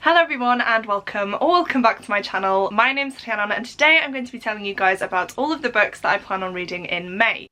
Hello everyone and welcome or welcome back to my channel. My name's Rhiannon and today I'm going to be telling you guys about all of the books that I plan on reading in May.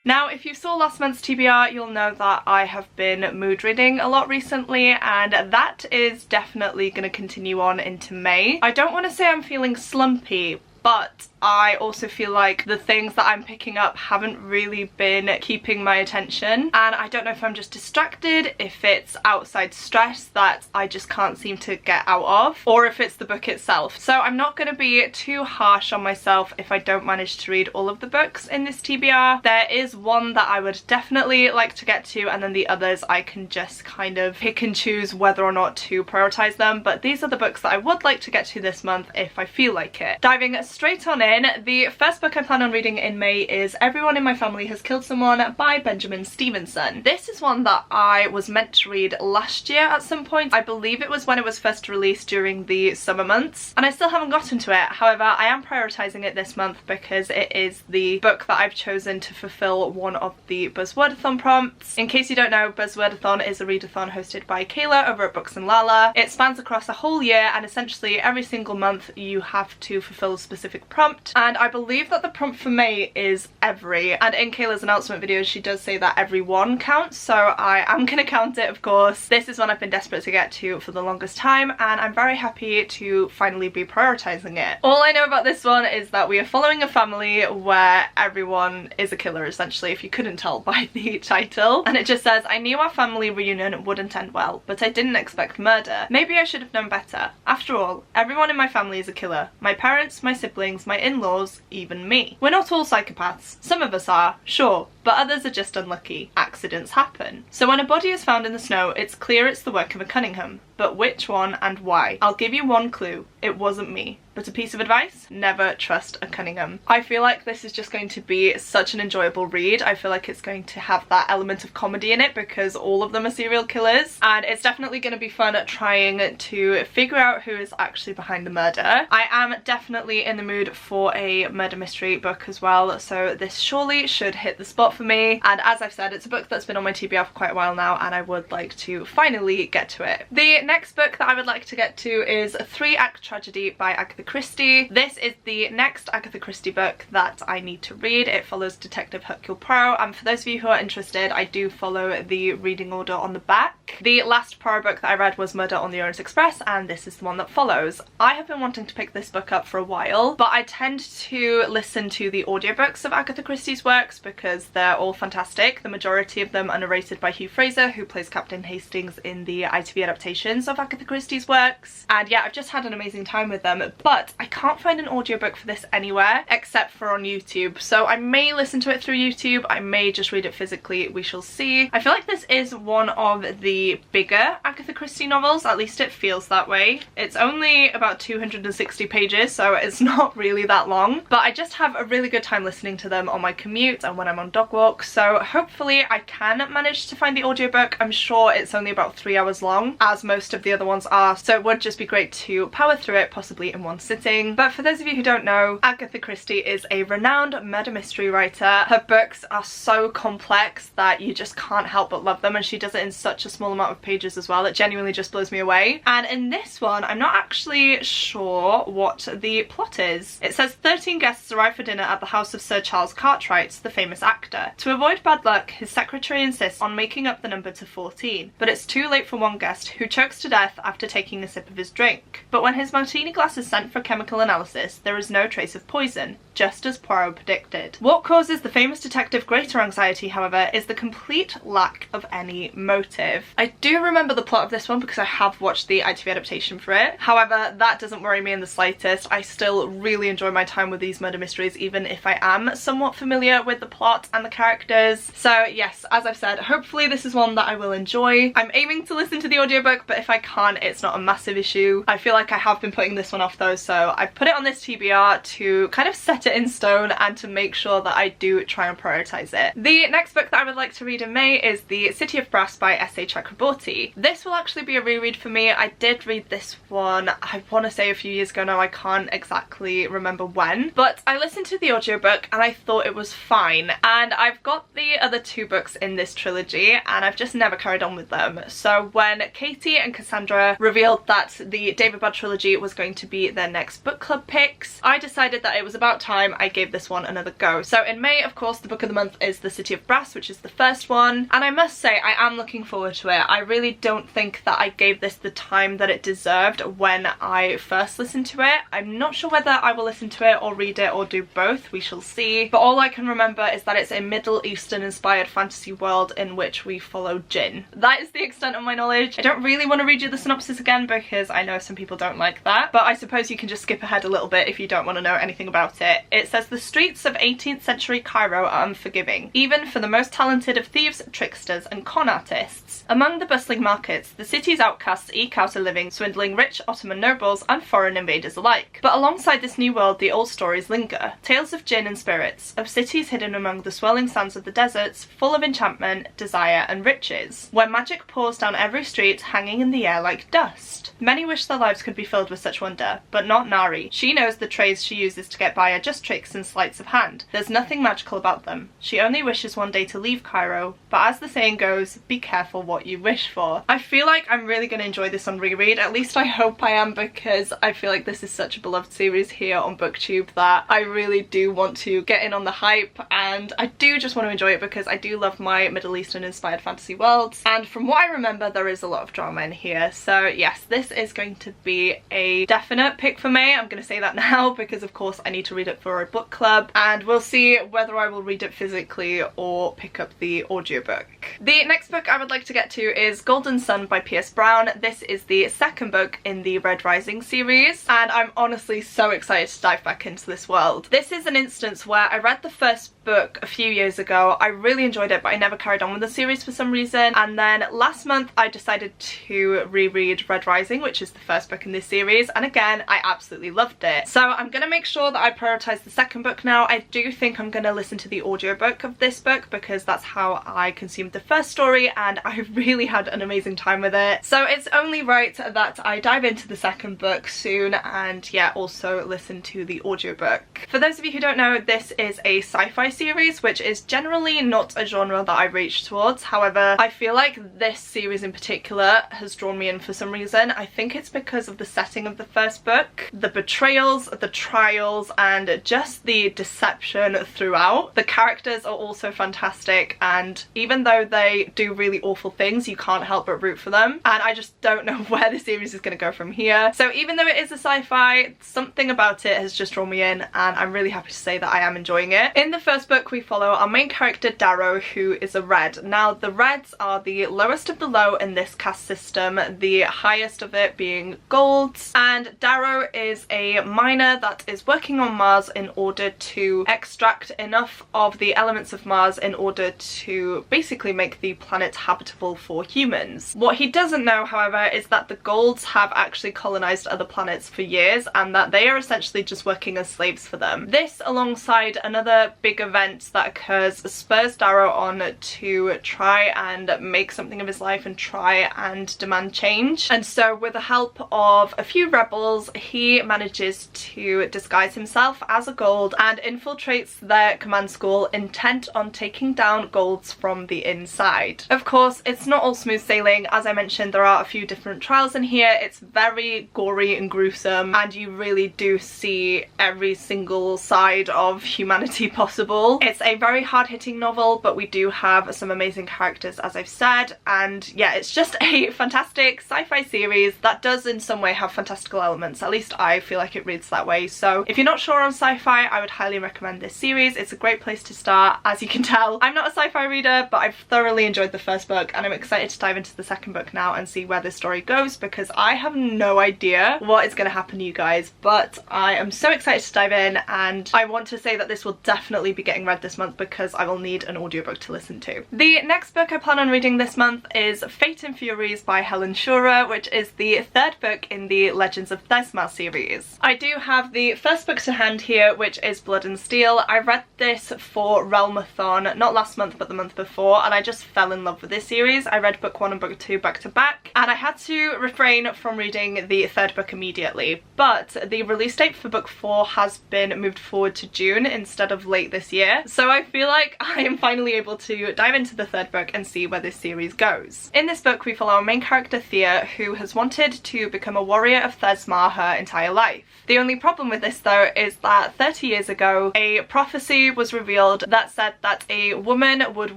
Now, if you saw last month's TBR, you'll know that I have been mood reading a lot recently, and that is definitely going to continue on into May. I don't want to say I'm feeling slumpy, but I also feel like the things that I'm picking up haven't really been keeping my attention, and I don't know if I'm just distracted, if it's outside stress that I just can't seem to get out of, or if it's the book itself. So I'm not going to be too harsh on myself if I don't manage to read all of the books in this TBR. There is one that I would definitely like to get to, and then the others I can just kind of pick and choose whether or not to prioritize them, but these are the books that I would like to get to this month if I feel like it. Diving straight on in, the first book I plan on reading in May is Everyone in My Family Has Killed Someone by Benjamin Stevenson. This is one that I was meant to read last year at some point. I believe it was when it was first released during the summer months, and I still haven't gotten to it. However, I am prioritizing it this month because it is the book that I've chosen to fulfill one of the Buzzwordathon prompts. In case you don't know, Buzzwordathon is a readathon hosted by Kayla over at Books and Lala. It spans across a whole year, and essentially every single month you have to fulfill a specific prompt, and I believe that the prompt for May is every, and in Kayla's announcement video she does say that every one counts, so I am gonna count it, of course. This is one I've been desperate to get to for the longest time, and I'm very happy to finally be prioritizing it. All I know about this one is that we are following a family where everyone is a killer, essentially, if you couldn't tell by the title, and it just says, I knew our family reunion wouldn't end well, but I didn't expect murder. Maybe I should have known better. After all, everyone in my family is a killer. My parents, my siblings, my in-laws, even me. We're not all psychopaths. Some of us are, sure, but others are just unlucky. Accidents happen. So when a body is found in the snow, it's clear it's the work of a Cunningham. But which one and why? I'll give you one clue. It wasn't me. But a piece of advice? Never trust a Cunningham. I feel like this is just going to be such an enjoyable read. I feel like it's going to have that element of comedy in it because all of them are serial killers, and it's definitely going to be fun at trying to figure out who is actually behind the murder. I am definitely in the mood for a murder mystery book as well, so this surely should hit the spot for me, and as I've said, it's a book that's been on my TBR for quite a while now, and I would like to finally get to it. The next book that I would like to get to is A 3-Act Tragedy by Agatha Christie. This is the next Agatha Christie book that I need to read. It follows Detective Hercule Poirot, and for those of you who are interested, I do follow the reading order on the back. The last Poirot book that I read was Murder on the Orient Express, and this is the one that follows. I have been wanting to pick this book up for a while, but I tend to listen to the audiobooks of Agatha Christie's works because they're all fantastic. The majority of them are narrated by Hugh Fraser, who plays Captain Hastings in the ITV adaptations of Agatha Christie's works, and yeah, I've just had an amazing time with them, but I can't find an audiobook for this anywhere except for on YouTube, so I may listen to it through YouTube, I may just read it physically, we shall see. I feel like this is one of the bigger Agatha Christie novels, at least it feels that way. It's only about 260 pages, so it's not really that long, but I just have a really good time listening to them on my commute and when I'm on dog walks, so hopefully I can manage to find the audiobook. I'm sure it's only about 3 hours long, as most of the other ones are, so it would just be great to power through it, possibly in one sitting. But for those of you who don't know, Agatha Christie is a renowned murder mystery writer. Her books are so complex that you just can't help but love them, and she does it in such a small amount of pages as well. It genuinely just blows me away. And in this one, I'm not actually sure what the plot is. It says 13 guests arrive for dinner at the house of Sir Charles Cartwright, the famous actor. To avoid bad luck, his secretary insists on making up the number to 14, but it's too late for one guest, who chokes to death after taking a sip of his drink. But when his martini glass is sent for chemical analysis, there is no trace of poison, just as Poirot predicted. What causes the famous detective greater anxiety, however, is the complete lack of any motive. I do remember the plot of this one because I have watched the ITV adaptation for it. However, that doesn't worry me in the slightest. I still really enjoy my time with these murder mysteries, even if I am somewhat familiar with the plot and the characters. So yes, as I've said, hopefully this is one that I will enjoy. I'm aiming to listen to the audiobook, but if I can't, it's not a massive issue. I feel like I have been putting this one off though, so I've put it on this TBR to kind of set set it in stone and to make sure that I do try and prioritise it. The next book that I would like to read in May is The City of Brass by S.A. Chakraborty. This will actually be a reread for me. I did read this one, I want to say a few years ago now, I can't exactly remember when, but I listened to the audiobook and I thought it was fine. And I've got the other two books in this trilogy and I've just never carried on with them. So when Katie and Cassandra revealed that the David Budd trilogy was going to be their next book club picks, I decided that it was about time I gave this one another go. So in May, of course, the book of the month is The City of Brass, which is the first one, and I must say I am looking forward to it. I really don't think that I gave this the time that it deserved when I first listened to it. I'm not sure whether I will listen to it or read it or do both, we shall see, but all I can remember is that it's a Middle Eastern inspired fantasy world in which we follow jinn. That is the extent of my knowledge. I don't really want to read you the synopsis again because I know some people don't like that, but I suppose you can just skip ahead a little bit if you don't want to know anything about it. It says the streets of 18th century Cairo are unforgiving, even for the most talented of thieves, tricksters and con artists. Among the bustling markets, the city's outcasts eke out a living, swindling rich Ottoman nobles and foreign invaders alike. But alongside this new world, the old stories linger. Tales of jinn and spirits, of cities hidden among the swirling sands of the deserts, full of enchantment, desire and riches, where magic pours down every street, hanging in the air like dust. Many wish their lives could be filled with such wonder, but not Nari. She knows the trades she uses to get by are just tricks and sleights of hand. There's nothing magical about them. She only wishes one day to leave Cairo, but as the saying goes, be careful what you wish for. I feel like I'm really going to enjoy this on reread, at least I hope I am, because I feel like this is such a beloved series here on BookTube that I really do want to get in on the hype, and I do just want to enjoy it because I do love my Middle Eastern inspired fantasy worlds, and from what I remember there is a lot of drama in here. So yes, this is going to be a definite pick for me. I'm going to say that now because of course I need to read it for a book club, and we'll see whether I will read it physically or pick up the audiobook. The next book I would like to get to is Golden Sun by Pierce Brown. This is the second book in the Red Rising series, and I'm honestly so excited to dive back into this world. This is an instance where I read the first book a few years ago. I really enjoyed it, but I never carried on with the series for some reason, and then last month I decided to reread Red Rising, which is the first book in this series, and again I absolutely loved it. So I'm gonna make sure that I prioritize the second book now. I do think I'm gonna listen to the audiobook of this book because that's how I consumed the first story and I really had an amazing time with it. So it's only right that I dive into the second book soon and yeah, also listen to the audiobook. For those of you who don't know, this is a sci-fi series, which is generally not a genre that I reach towards. However, I feel like this series in particular has drawn me in for some reason. I think it's because of the setting of the first book, the betrayals, the trials, and just the deception throughout. The characters are also fantastic, and even though they do really awful things, you can't help but root for them, and I just don't know where the series is going to go from here. So even though it is a sci-fi, something about it has just drawn me in, and I'm really happy to say that I am enjoying it. In the first book we follow our main character Darrow, who is a red. Now the reds are the lowest of the low in this caste system, the highest of it being golds, and Darrow is a miner that is working on Mars in order to extract enough of the elements of Mars in order to basically make the planet habitable for humans. What he doesn't know, however, is that the golds have actually colonized other planets for years and that they are essentially just working as slaves for them. This, alongside another big event that occurs, spurs Darrow on to try and make something of his life and try and demand change. And so with the help of a few rebels, he manages to disguise himself as a gold and infiltrates their command school, intent on taking down golds from the inside. Of course, it's not all smooth sailing. As I mentioned, there are a few different trials in here. It's very gory and gruesome, and you really do see every single side of humanity possible. It's a very hard-hitting novel, but we do have some amazing characters, as I've said, and yeah, it's just a fantastic sci-fi series that does in some way have fantastical elements. At least I feel like it reads that way. So if you're not sure on sci-fi, I would highly recommend this series. It's a great place to start. As you can tell, I'm not a sci-fi reader, but I've thoroughly enjoyed the first book, and I'm excited to dive into the second book now and see where this story goes, because I have no idea what is going to happen, you guys, but I am so excited to dive in, and I want to say that this will definitely be getting read this month because I will need an audiobook to listen to. The next book I plan on reading this month is Fate and Furies by Helen Shurer, which is the third book in the Legends of Thesma series. I do have the first book to hand here, which is Blood and Steel. I read this for Realmathon, not last month but the month before, and I just fell in love with this series. I read book 1 and book 2 back to back, and I had to refrain from reading the third book immediately, but the release date for book 4 has been moved forward to June instead of late this year, so I feel like I am finally able to dive into the third book and see where this series goes. In this book we follow our main character Thea, who has wanted to become a warrior of Thesma her entire life. The only problem with this though is that 30 years ago a prophecy was revealed that said that a woman would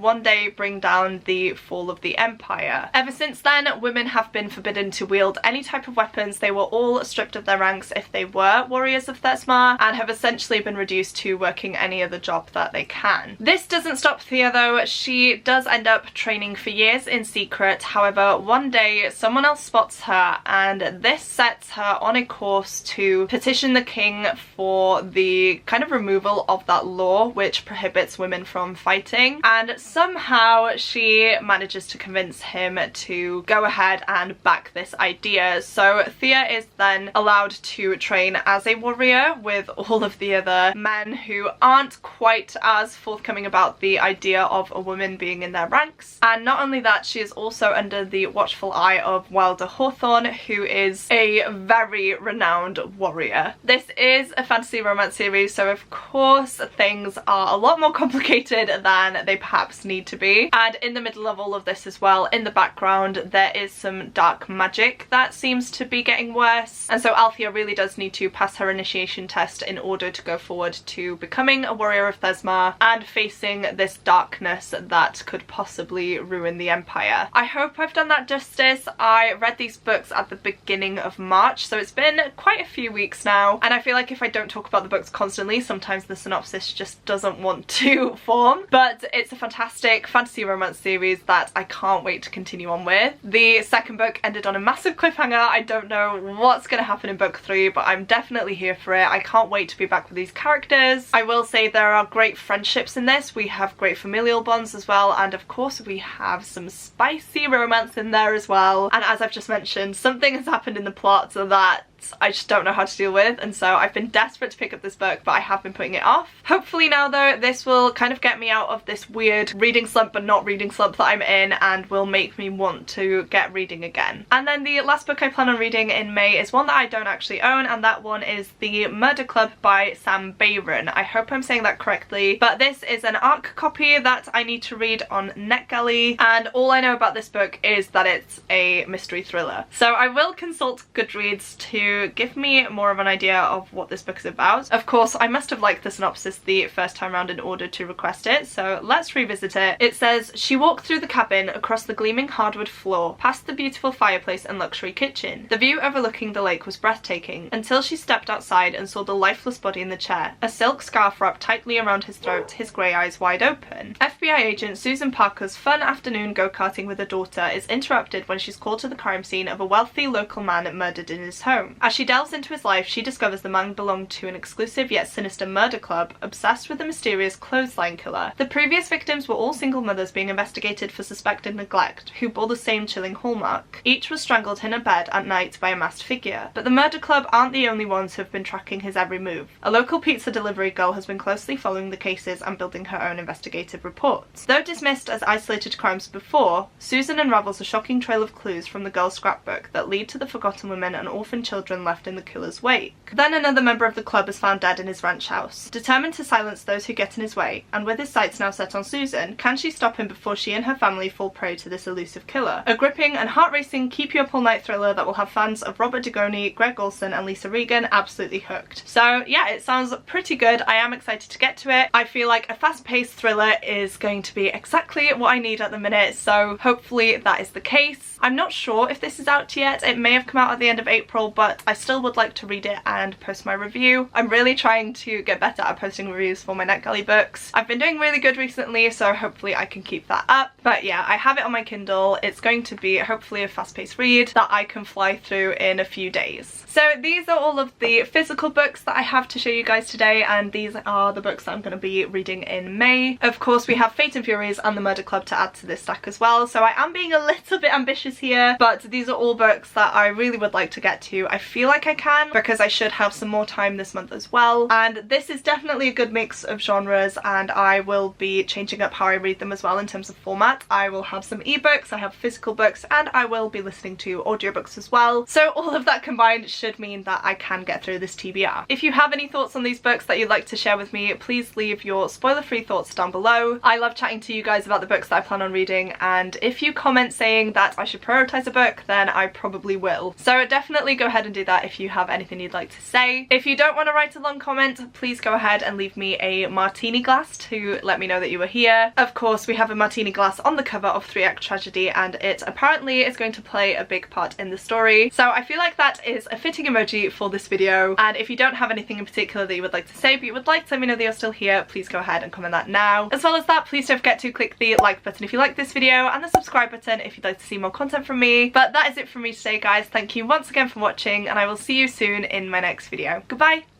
one day bring down the fall of the empire. Ever since then, women have been forbidden to wield any type of weapons. They were all stripped of their ranks if they were warriors of Thesma, and have essentially been reduced to working any other job that they can. This doesn't stop Thea though. She does end up training for years in secret. However, one day someone else spots her, and this sets her on a course to petition the king for the kind of removal of that law which prohibits women from fighting, and somehow she manages to convince him to go ahead and back this idea. So Thea is then allowed to train as a warrior with all of the other men who aren't quite as forthcoming about the idea of a woman being in their ranks. And not only that, she is also under the watchful eye of Wilder Hawthorne, who is a very renowned warrior. This is a fantasy romance series, so of course things are a lot more complicated than they perhaps need to be. And in the middle of all of this as well, in the background, there is some dark magic that seems to be getting worse. And so Althea really does need to pass her initiation test in order to go forward to becoming a warrior of Thesma and facing this darkness that could possibly ruin the empire. I hope I've done that justice. I read these books at the beginning of March, so it's been quite a few weeks now, and I feel like if I don't talk about the books constantly, sometimes the synopsis just doesn't want to form. But it's a fantastic fantasy romance series that I can't wait to continue on with. The second book ended on a massive cliffhanger. I don't know what's going to happen in book 3, but I'm definitely here for it. I can't wait to be back with these characters. I will say there are great friendships in this. We have great familial bonds as well, and of course we have some spicy romance in there as well. And as I've just mentioned, something has happened in the plot so that I just don't know how to deal with, and so I've been desperate to pick up this book, but I have been putting it off. Hopefully now though, this will kind of get me out of this weird reading slump but not reading slump that I'm in, and will make me want to get reading again. And then the last book I plan on reading in May is one that I don't actually own, and that one is The Murder Club by Sam Bayron. I hope I'm saying that correctly, but this is an ARC copy that I need to read on NetGalley, and all I know about this book is that it's a mystery thriller. So I will consult Goodreads to give me more of an idea of what this book is about. Of course, I must have liked the synopsis the first time round in order to request it, so let's revisit it. It says, she walked through the cabin, across the gleaming hardwood floor, past the beautiful fireplace and luxury kitchen. The view overlooking the lake was breathtaking, until she stepped outside and saw the lifeless body in the chair, a silk scarf wrapped tightly around his throat, his grey eyes wide open. FBI agent Susan Parker's fun afternoon go-karting with her daughter is interrupted when she's called to the crime scene of a wealthy local man murdered in his home. As she delves into his life, she discovers the man belonged to an exclusive yet sinister murder club, obsessed with the mysterious clothesline killer. The previous victims were all single mothers being investigated for suspected neglect, who bore the same chilling hallmark. Each was strangled in a bed at night by a masked figure. But the murder club aren't the only ones who have been tracking his every move. A local pizza delivery girl has been closely following the cases and building her own investigative reports. Though dismissed as isolated crimes before, Susan unravels a shocking trail of clues from the girl's scrapbook that lead to the forgotten women and orphan children left in the killer's wake. Then another member of the club is found dead in his ranch house. Determined to silence those who get in his way, and with his sights now set on Susan, can she stop him before she and her family fall prey to this elusive killer? A gripping and heart-racing keep-you-up-all-night thriller that will have fans of Robert Dugoni, Greg Olson and Lisa Regan absolutely hooked. So yeah, it sounds pretty good. I am excited to get to it. I feel like a fast-paced thriller is going to be exactly what I need at the minute, so hopefully that is the case. I'm not sure if this is out yet. It may have come out at the end of April, but but I still would like to read it and post my review. I'm really trying to get better at posting reviews for my NetGalley books. I've been doing really good recently, so hopefully I can keep that up. But yeah, I have it on my Kindle. It's going to be hopefully a fast-paced read that I can fly through in a few days. So these are all of the physical books that I have to show you guys today, and these are the books that I'm going to be reading in May. Of course, we have Fate and Furies and the Murder Club to add to this stack as well, so I am being a little bit ambitious here, but these are all books that I really would like to get to. I feel like I can, because I should have some more time this month as well, and this is definitely a good mix of genres, and I will be changing up how I read them as well in terms of format. I will have some ebooks, I have physical books, and I will be listening to audiobooks as well, so all of that combined should mean that I can get through this TBR. If you have any thoughts on these books that you'd like to share with me, please leave your spoiler-free thoughts down below. I love chatting to you guys about the books that I plan on reading, and if you comment saying that I should prioritize a book, then I probably will. So definitely go ahead and do that if you have anything you'd like to say. If you don't want to write a long comment, please go ahead and leave me a martini glass to let me know that you were here. Of course, we have a martini glass on the cover of 3-Act Tragedy, and it apparently is going to play a big part in the story. So I feel like that is a fitting emoji for this video, and if you don't have anything in particular that you would like to say but you would like to let me know that you're still here, please go ahead and comment that now. As well as that, please don't forget to click the like button if you like this video and the subscribe button if you'd like to see more content from me. But that is it from me today, guys. Thank you once again for watching, and I will see you soon in my next video. Goodbye!